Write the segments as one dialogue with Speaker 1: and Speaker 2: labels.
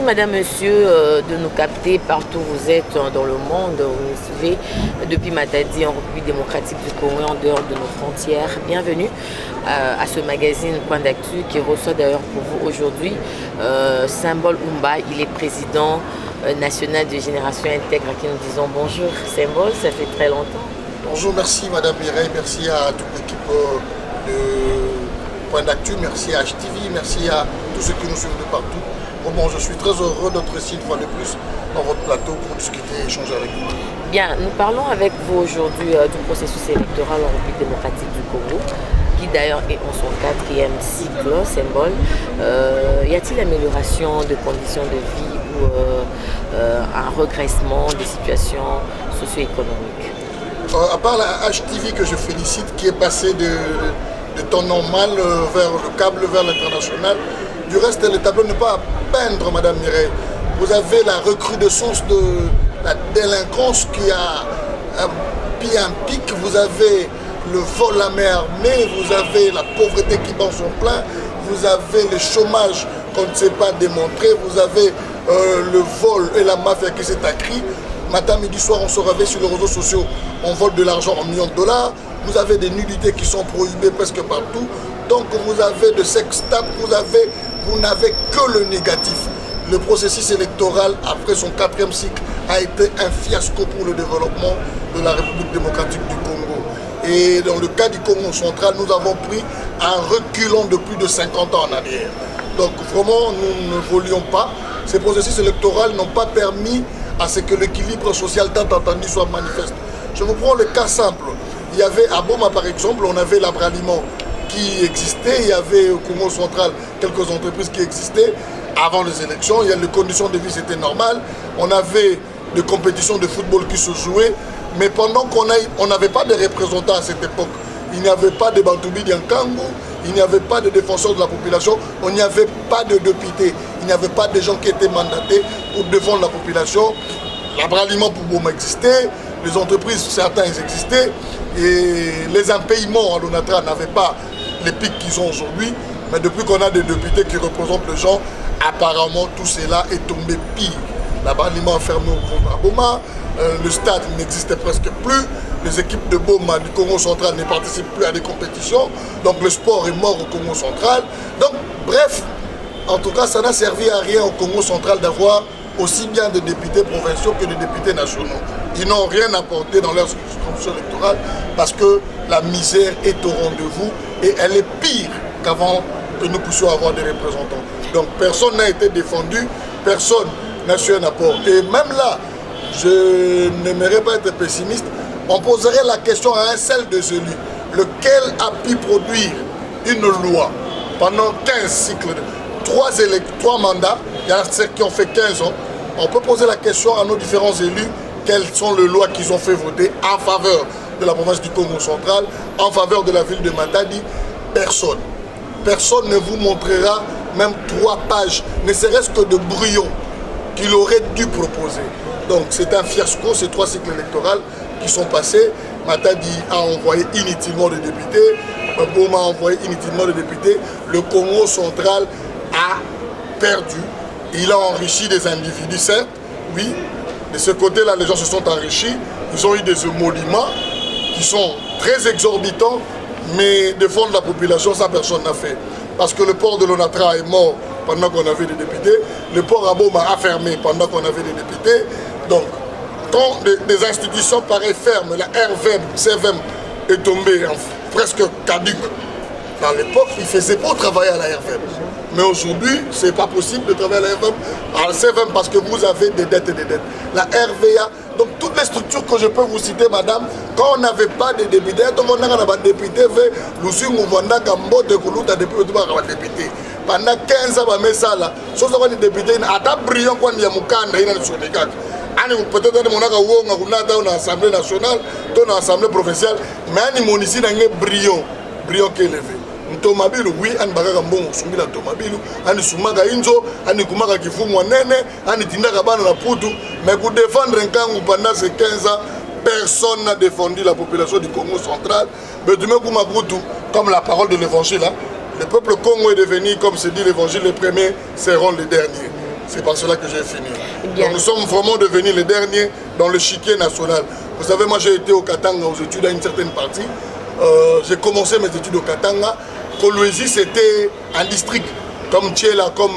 Speaker 1: madame, monsieur, de nous capter partout où vous êtes dans le monde. Vous nous suivez depuis Matadi, en République démocratique du Congo, en dehors de nos frontières. Bienvenue à ce magazine Point d'actu qui reçoit d'ailleurs pour vous aujourd'hui Symbole Oumba. Il est président national de Génération Intègre à qui nous disons bonjour. Symbole, ça fait très longtemps.
Speaker 2: Bonjour, merci madame Mireille, merci à toute l'équipe de Point d'actu, merci à HTV, merci à tous ceux qui nous suivent de partout. Bon, je suis très heureux d'être ici une fois de plus dans votre plateau pour discuter et échanger avec vous.
Speaker 1: Bien, nous parlons avec vous aujourd'hui du processus électoral en République démocratique du Congo, qui d'ailleurs est en son 4e cycle, Symbole. Y a-t-il amélioration de conditions de vie ou un regressement des situations socio-économiques?
Speaker 2: À part la HTV que je félicite, qui est passée de temps normal vers le câble, vers l'international, du reste, le tableau n'est pas à peindre, madame Mireille. Vous avez la recrudescence de la délinquance qui a pris un pic. Vous avez le vol à main armée, vous avez la pauvreté qui bat son plein, vous avez le chômage qu'on ne sait pas démontrer, vous avez le vol et la mafia qui s'est accrue. Matin, midi, soir, on se réveille sur les réseaux sociaux, on vole de l'argent en millions de dollars. Vous avez des nuddités qui sont prohibées presque partout. Donc vous avez de sextape, vous n'avez que le négatif. Le processus électoral, après son 4e cycle, a été un fiasco pour le développement de la République démocratique du Congo. Et dans le cas du Congo central, nous avons pris un reculon de plus de 50 ans en arrière. Donc vraiment, nous ne volions pas. Ces processus électoraux n'ont pas permis à ce que l'équilibre social tant entendu soit manifeste. Je vous prends le cas simple. Il y avait à Boma, par exemple, on avait l'abraliment qui existait. Il y avait au Congo central quelques entreprises qui existaient avant les élections. Il y a les conditions de vie, c'était normal. On avait des compétitions de football qui se jouaient. Mais pendant qu'on n'avait pas de représentants à cette époque, il n'y avait pas de Bantoubi Diankango, il n'y avait pas de défenseurs de la population, il n'y avait pas de députés, il n'y avait pas de gens qui étaient mandatés pour défendre la population. L'abraliment pour Boma existait, les entreprises, certains existaient, et les impayements à l'ONATRA n'avaient pas les pics qu'ils ont aujourd'hui. Mais depuis qu'on a des députés qui représentent les gens, apparemment tout cela est tombé pire. L'abraliment a fermé à Boma, le stade n'existait presque plus, les équipes de Boma du Congo central ne participent plus à des compétitions, donc le sport est mort au Congo central. Donc bref, en tout cas ça n'a servi à rien au Congo central d'avoir aussi bien de députés provinciaux que de députés nationaux. Ils n'ont rien apporté dans leur circonscription électorale parce que la misère est au rendez-vous et elle est pire qu'avant que nous puissions avoir des représentants. Donc personne n'a été défendu, personne n'a su un apport. Et même là, je n'aimerais pas être pessimiste, on poserait la question à un seul des élus, lequel a pu produire une loi pendant 15 cycles, 3 mandats, il y en a ceux qui ont fait 15 ans. On peut poser la question à nos différents élus, quelles sont les lois qu'ils ont fait voter en faveur de la province du Congo central, en faveur de la ville de Matadi. Personne. Personne ne vous montrera même 3 pages, ne serait-ce que de brouillon qu'il aurait dû proposer. Donc c'est un fiasco, ces 3 cycles électoraux qui sont passés. Matadi a envoyé inutilement des députés, Boma a envoyé inutilement des députés. Le Congo central a perdu. Il a enrichi des individus, certes, oui. De ce côté-là, les gens se sont enrichis. Ils ont eu des émoluments qui sont très exorbitants, mais défendre la population, ça personne n'a fait. Parce que le port de l'ONATRA est mort pendant qu'on avait des députés. Le port à Boma a fermé pendant qu'on avait des députés. Donc, quand des institutions pareilles ferment, la RVM, CVM est tombée presque caduque. Dans l'époque, il faisait beau travailler à la RVM. Mais aujourd'hui, ce n'est pas possible de travailler à la RVM. À la CVM, parce que vous avez des dettes et des dettes. La RVA, donc toutes les structures que je peux vous citer, madame, quand on n'avait pas de députés, on a des députés, pendant 15 ans, on ça là. Si on a des députés, à brillant quand il y a Mukanda, il y a le Sénégal. Peut-être que on a dans l'Assemblée nationale, dans l'Assemblée provinciale, mais on a ici brillant qui est élevé. Ntomabilu, oui, on va mbongo sumila Ntomabilu, on sumaga inzo, on kumaka kifumu wanene, on tindaka bana na putu, mais pour défendre un camp pendant ces 15 ans, personne n'a défendu la population du Congo central. Mais du même coup, comme la parole de l'évangile, le peuple Congo est devenu, comme se dit l'évangile, les premiers seront les derniers. C'est par cela que j'ai fini.
Speaker 1: Donc
Speaker 2: nous sommes vraiment devenus les derniers dans le chiquier national. Vous savez, moi j'ai été au Katanga aux études à une certaine partie. J'ai commencé mes études au Katanga. Kolwezi, c'était un district, comme Tchela, comme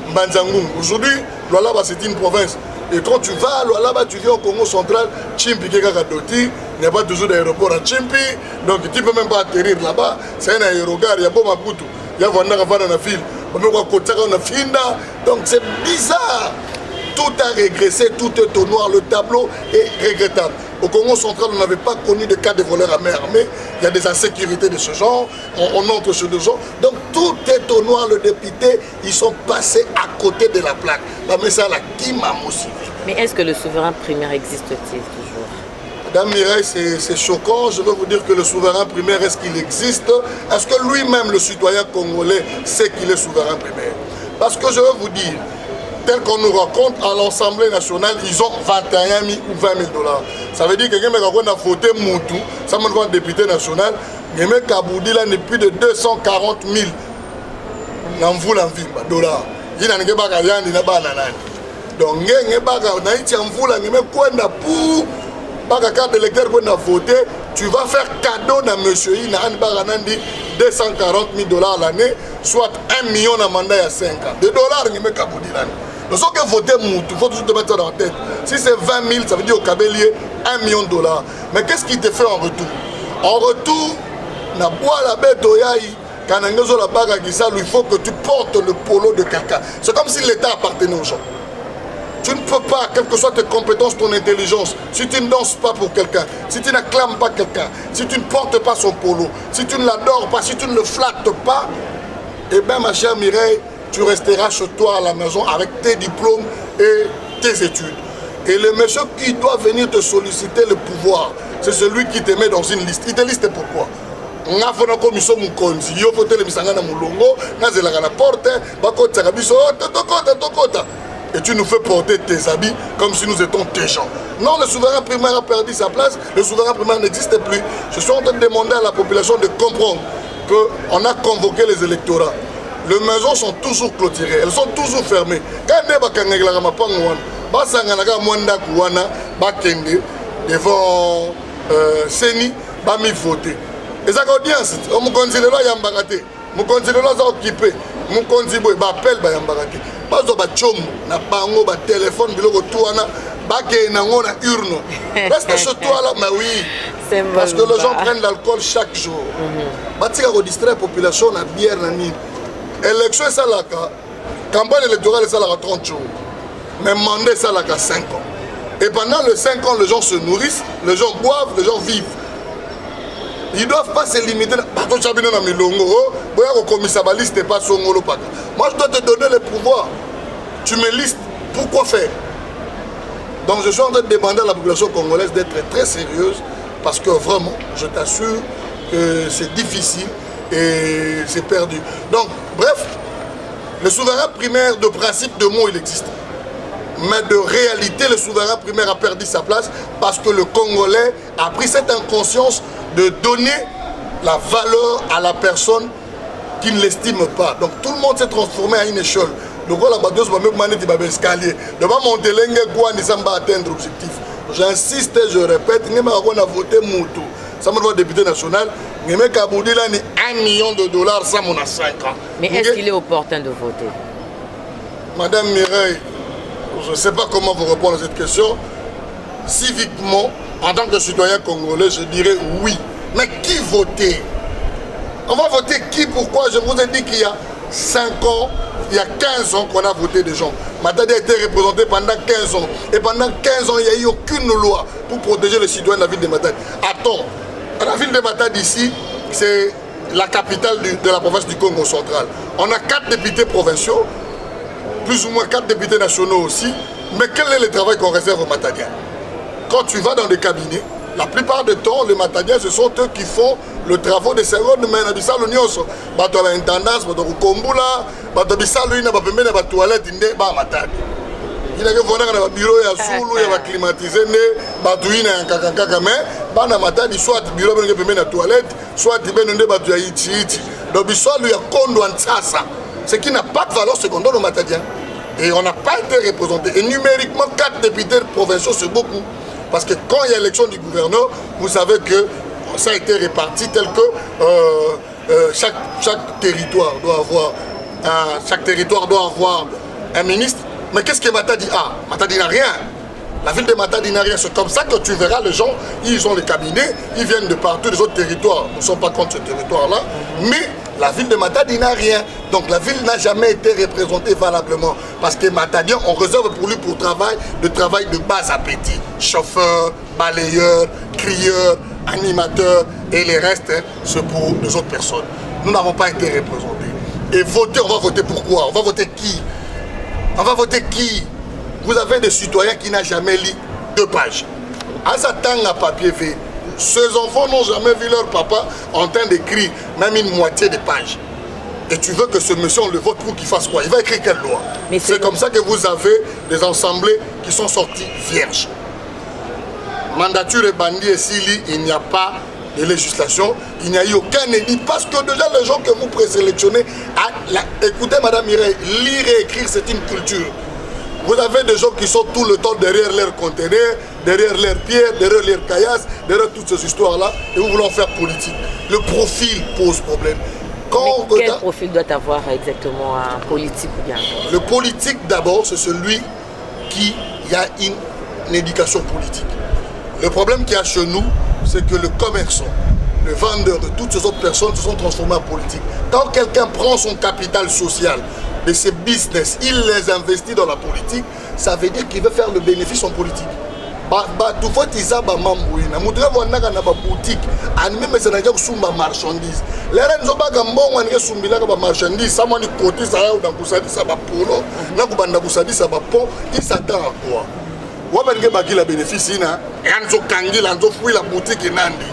Speaker 2: Mbanzangoum. Aujourd'hui, Lualaba, c'est une province. Et quand tu vas à Lualaba, tu viens au Congo central, Chimpi, Kekakadoti, il n'y a pas toujours d'aéroport à Chimpi, donc tu ne peux même pas atterrir là-bas. C'est un aérogare, il y a Bomaputu, il y a Vandana na ville, donc c'est bizarre. Tout a régressé, tout est au noir, le tableau est regrettable. Au Congo central, on n'avait pas connu de cas de voleurs à main armée. Il y a des insécurités de ce genre, on entre sur deux genres. Donc tout est au noir, le député, ils sont passés à côté de la plaque. Mais ça, la Kima aussi.
Speaker 1: Mais est-ce que le souverain primaire existe-t-il toujours?
Speaker 2: Madame Mireille, c'est choquant. Je veux vous dire que le souverain primaire, est-ce qu'il existe? Est-ce que lui-même, le citoyen congolais, sait qu'il est souverain primaire? Parce que je veux vous dire, tel qu'on nous raconte à l'Assemblée nationale, ils ont 21 000 ou 20 000 dollars. Ça veut dire que quelqu'un qui a voté Moutou, ça me voit un député national, il y a Kaboudi là, plus de 240 000 dollars. Il y a des donc, il y a des carte d'électeur pour voter, tu vas faire cadeau à monsieur Ina 240 000 dollars l'année, soit 1 million de mandat à 5 ans. De dollars, il y a Kaboudi là. Donc, si on voter Moutou, il faut toujours te mettre ça dans la tête. Si c'est 20 000, ça veut dire au Kabelier 1 million de dollars. Mais qu'est-ce qu'il te fait en retour? En retour, na bois la bête oyaï, quand la bague il faut que tu portes le polo de quelqu'un. C'est comme si l'État appartenait aux gens. Tu ne peux pas, quelles que soient tes compétences, ton intelligence, si tu ne danses pas pour quelqu'un, si tu n'acclames pas quelqu'un, si tu ne portes pas son polo, si tu ne l'adores pas, si tu ne le flattes pas, eh bien ma chère Mireille, tu resteras chez toi à la maison avec tes diplômes et tes études. Et le monsieur qui doit venir te solliciter le pouvoir, c'est celui qui te met dans une liste. Il te liste pourquoi? Et tu nous fais porter tes habits comme si nous étions tes gens. Non, le souverain primaire a perdu sa place, le souverain primaire n'existe plus. Je suis en train de demander à la population de comprendre qu'on a convoqué les électorats. Les maisons sont toujours clôturées, elles sont toujours fermées. Quand devant Seni, Bami voté. Et ça audience, mon conseiller là yambagate, mon conseiller là est occupé, mon conseiller appelle yambagate. Pas de bachom, na bango, ba téléphone, biloko touana, baké nango na urne. Reste chez toi là, mais oui. Parce que les gens prennent l'alcool chaque jour. Batika ko distraire la population na bière na nini. Élection ça là, campagne électorale ça là 30 jours. Mais mandat ça là 5 ans. Et pendant les 5 ans, les gens se nourrissent, les gens boivent, les gens vivent. Ils ne doivent pas se limiter. Moi, je dois te donner le pouvoir. Tu me listes. Pourquoi faire? Donc, je suis en train de demander à la population congolaise d'être très sérieuse parce que vraiment, je t'assure que c'est difficile et c'est perdu. Donc, bref, le souverain primaire de principe de mots, il existe. Mais de réalité, le souverain primaire a perdu sa place parce que le Congolais a pris cette inconscience de donner la valeur à la personne qui ne l'estime pas. Donc tout le monde s'est transformé à une échelle. Donc la badeuse va même maner des escaliers. Ne pas monter l'engue ne va atteindre l'objectif. J'insiste, je répète, nous avons voté Moutou. Ça me doit député national. Nous avons 1 million de dollars, ça m'en a 5 ans.
Speaker 1: Mais est-ce qu'il est opportun de voter?
Speaker 2: Madame Mireille, je ne sais pas comment vous répondre à cette question. Civiquement, en tant que citoyen congolais, je dirais oui. Mais qui voter? On va voter qui? Pourquoi? Je vous ai dit qu'il y a 5 ans, il y a 15 ans qu'on a voté des gens. Matadi a été représenté pendant 15 ans. Et pendant 15 ans, il n'y a eu aucune loi pour protéger les citoyens de la ville de Matadi. Attends, la ville de Matadi ici, c'est la capitale de la province du Congo central. On a 4 députés provinciaux, plus ou moins 4 députés nationaux aussi. Mais quel est le travail qu'on réserve aux Matadiens? Quand tu vas dans des cabinets, la plupart du temps, les Matadiens, ce sont eux qui font le travail de seconde main. Ils ont une intendance, ils ont une kombula, ils ont une toilette, ils ont un bureau, ils ont climatisé, ils ont un matadi, soit bureau, une toilette, soit ils ont donc il y a ce qui n'a pas de valeur secondaire aux Matadiens. Et on n'a pas été représenté. Et numériquement, 4 députés provinciaux, c'est beaucoup. Parce que quand il y a l'élection du gouverneur, vous savez que ça a été réparti tel que chaque territoire doit avoir un ministre. Mais qu'est-ce que Matadi a? Matadi n'a rien. La ville de Matadi n'a rien. C'est comme ça que tu verras les gens, ils ont les cabinets, ils viennent de partout, des autres territoires. Nous ne sommes pas contre ce territoire-là. Mais la ville de Matadi n'a rien. Donc la ville n'a jamais été représentée valablement. Parce que Matadi, on réserve pour lui pour travail de bas appétit. Chauffeur, balayeur, crieur, animateur et les restes, c'est pour les autres personnes. Nous n'avons pas été représentés. Et voter, on va voter pourquoi? On va voter qui? On va voter qui? Vous avez des citoyens qui n'ont jamais lu 2 pages. À sa temps à papier V, ces enfants n'ont jamais vu leur papa en train d'écrire même une moitié de page. Et tu veux que ce monsieur, on le vote pour qu'il fasse quoi? Il va écrire quelle loi? C'est comme ça que vous avez des assemblées qui sont sorties vierges. Mandature et bandit et Sili, il n'y a pas de législation, il n'y a eu aucun édit parce que déjà les gens que vous présélectionnez, écoutez Madame Mireille, lire et écrire c'est une culture. Vous avez des gens qui sont tout le temps derrière leurs conteneurs, derrière leurs pierres, derrière leurs caillasses, derrière toutes ces histoires-là, et vous voulez en faire politique. Le profil pose problème.
Speaker 1: Mais quel profil doit avoir exactement un politique ou bien?
Speaker 2: Le politique d'abord, c'est celui qui a une éducation politique. Le problème qu'il y a chez nous, c'est que le commerçant, le vendeur de toutes ces autres personnes se sont transformés en politique. Quand quelqu'un prend son capital social de ses business, il les investit dans la politique, ça veut dire qu'il veut faire le bénéfice en politique. Tout faut dire ça, mamouina. Moudre vonaka na ba boutique, anime mais ça n'a pas sumba marchandise. Les gens ont pas gambon wane sumbila ka ba marchandise, ça moni côté ça ou dans kusadi ça ba polo, na kubanda kusadi ça ba po, il s'attend à quoi? Wabenge baki la bénéfice ina, yanzo kangi lanzo fui la boutique nandi.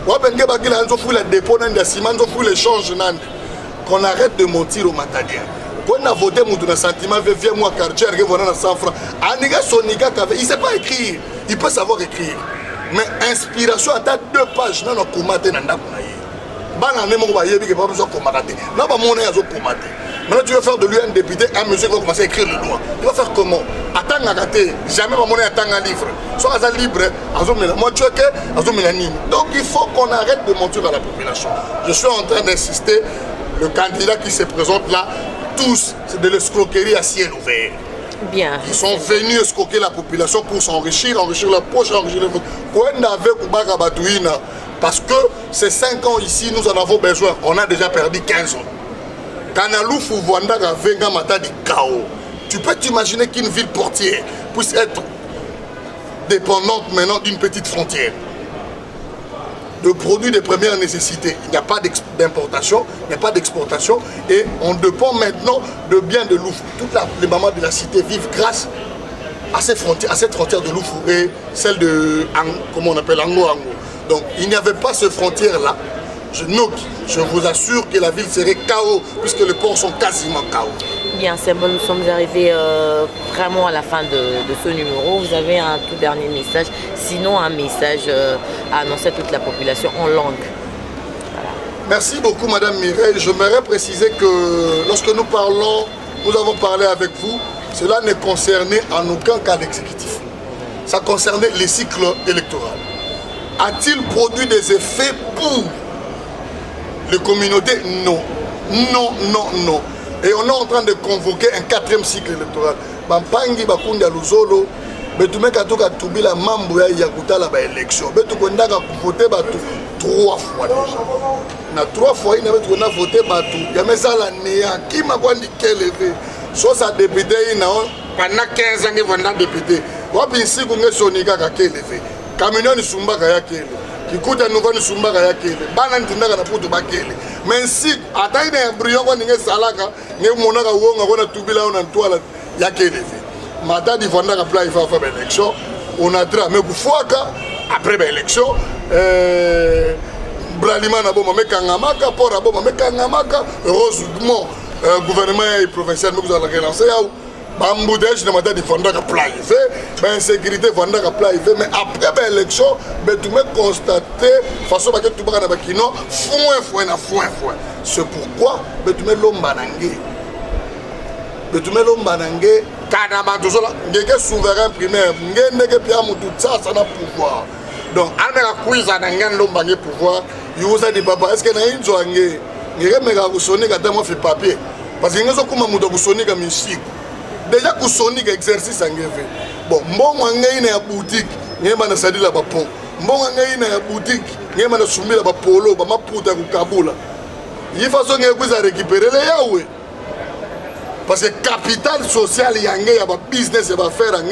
Speaker 2: Wabenge baki lanzo fui la dépôt nandi, simanzo fui l'échange nandi. Qu'on arrête de mentir aux Matadiens. Quand on a voté mon sentiment, viens moi quartier, revenons à 100 francs. Aniga Sonika, il ne sait pas écrire. Il peut savoir écrire. Mais inspiration, à 2 pages, non, on a combattu. Maintenant, tu veux faire de lui un député, un monsieur qui va commencer à écrire le loi. Il va faire comment? Attends à rater. Jamais ma monnaie attend un livre. Soit à libre, moi tu es donc il faut qu'on arrête de mentir à la population. Je suis en train d'insister, le candidat qui se présente là, tous, c'est de l'escroquerie à ciel ouvert.
Speaker 1: Bien.
Speaker 2: Ils sont venus escroquer la population pour s'enrichir, enrichir la poche, enrichir les votes. Parce que ces 5 ans ici, nous en avons besoin. On a déjà perdu 15 ans. Kanaloufou Vouandara Venga Mata du chaos. Tu peux t'imaginer qu'une ville portière puisse être dépendante maintenant d'une petite frontière de produits de première nécessité. Il n'y a pas d'importation, il n'y a pas d'exportation et on dépend maintenant de biens de Loufou. Toutes les mamans de la cité vivent grâce à cette frontière de Loufou et celle de, comment on appelle, Ango. Donc il n'y avait pas cette frontière-là. Je vous assure que la ville serait chaos puisque les ports sont quasiment chaos.
Speaker 1: Bien, c'est bon, nous sommes arrivés vraiment à la fin de ce numéro. Vous avez un tout dernier message, sinon un message à annoncer à toute la population en langue. Voilà.
Speaker 2: Merci beaucoup Madame Mireille. J'aimerais préciser que lorsque nous parlons, nous avons parlé avec vous, cela ne concernait en aucun cas l'exécutif. Ça concernait les cycles électoraux. A-t-il produit des effets pour les communautés? Non. Non, non, non. Et on est en train de convoquer un 4e cycle électoral. Bampangi bakunda luzolo, betume katoka tubila mambo ya yakutala ba élection. Betu kondaka voter batu 3 fois déjà. Na 3 fois il n'avait qu'on a voté batu. Yameza la néa qui m'a kwandi kelevé. So sa député ina pendant 15 ans il va député. Wapi siku ngesonika ka kelevé. Camion ni sumbaka ya kele. Kikuta nouveau ni sumbaka ya kele. Bana ntindaka na poto bakele. Mais si ataine embryon ko ninge salaka nge monaka wonga kona tubila ona ntwala ya kele. Matadi vondaka pla il va faire élection. On a tramé kufuaka après l'élection Bralima na boma mekangamaka pora boma mekangamaka heureusement gouvernement provincial nous allons relancer Bamboudèche ne m'a dit que plat mais insécurité que plat mais après l'élection tu me constaté façon que tu vas bakino foin c'est pourquoi tu me l'ombanangé betumelo mbanange kanama tozola ngeke souverain primaire ngeke pia mutu ça na pouvoir donc anaka kuiza na ngendo mbange pouvoir yuza di papa est-ce que na inzo ange ngeke mega kusonika tamo fait papier parce que ngezo kuma mutu kusonika musique déjà kusonika exercice angeve bon mbongo ngai na boutique ngema na sadila ba pont mbongo ngai na boutique ngema na sumila ba polo ba maputa ku kabula il faut que vous récupérer les yaoué parce que capital social il y a un business il va faire un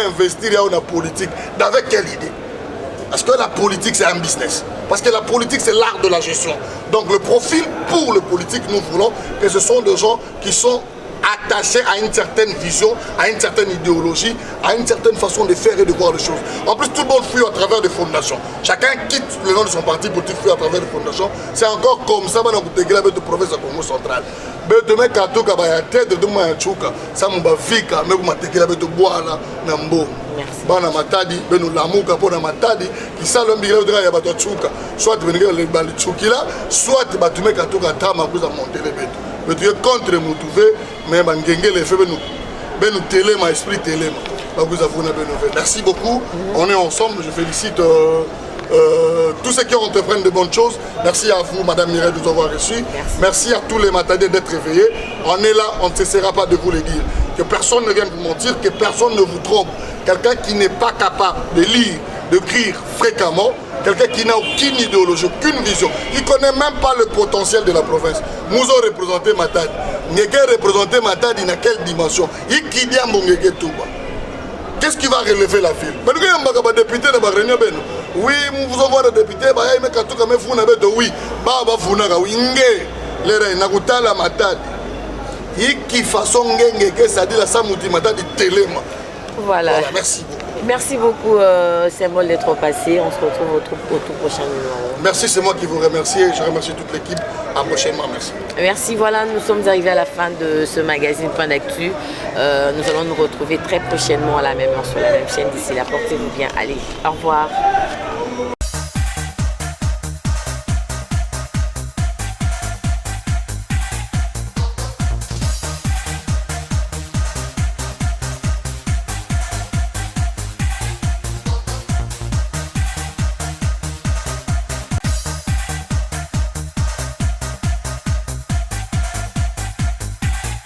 Speaker 2: investir dans la politique avec quelle idée parce que la politique c'est un business parce que la politique c'est l'art de la gestion donc le profil pour le politique nous voulons que ce sont des gens qui sont attachés à une certaine vision, à une certaine idéologie, à une certaine façon de faire et de voir les choses. En plus, tout le monde fuit à travers des fondations. Chacun quitte le nom de son parti pour fuir à travers des fondations. C'est encore comme ça, dans la province de Congo central. Demain, quand on a tête de demain, ça m'a vika, mais vous m'avez dit que boire là, nambo. Bana matadi, benu lamuka pona matadi, qui ça le migre de la yabato tchuka. Soit venir les balles tchukila, soit batume katoka tama vous a monté les bêtes. Mais tu es contre Moutouvé, mais Bangenge les fait nous télé, ma esprit télé. Merci beaucoup, on est ensemble, je félicite tous ceux qui entreprennent de bonnes choses. Merci à vous, Madame Mireille, de nous avoir reçus. Merci à tous les matadés d'être réveillés. On est là, on ne cessera pas de vous le dire. Que personne ne vienne vous mentir, que personne ne vous trompe. Quelqu'un qui n'est pas capable de lire, d'écrire fréquemment, quelqu'un qui n'a aucune idéologie, aucune vision, il ne connaît même pas le potentiel de la province. Nous avons représenté Matadi. Nous avons représenté Matadi dans quelle dimension? Qu'est-ce qui va relever la ville? Oui, nous avons des députés, oui, Baba Funaka, oui, les Nakutala Matadi. Qui façon que ça dit la Samouti Matadi Téléma.
Speaker 1: Voilà.
Speaker 2: Merci beaucoup.
Speaker 1: Merci beaucoup, Symbole d'être passé. On se retrouve au tout prochain numéro.
Speaker 2: Merci, c'est moi qui vous remercie. Je remercie toute l'équipe. À prochainement, merci.
Speaker 1: Merci, voilà, nous sommes arrivés à la fin de ce magazine Point d'Actu. Nous allons nous retrouver très prochainement à la même heure sur la même chaîne. D'ici là, portez-vous bien. Allez, au revoir.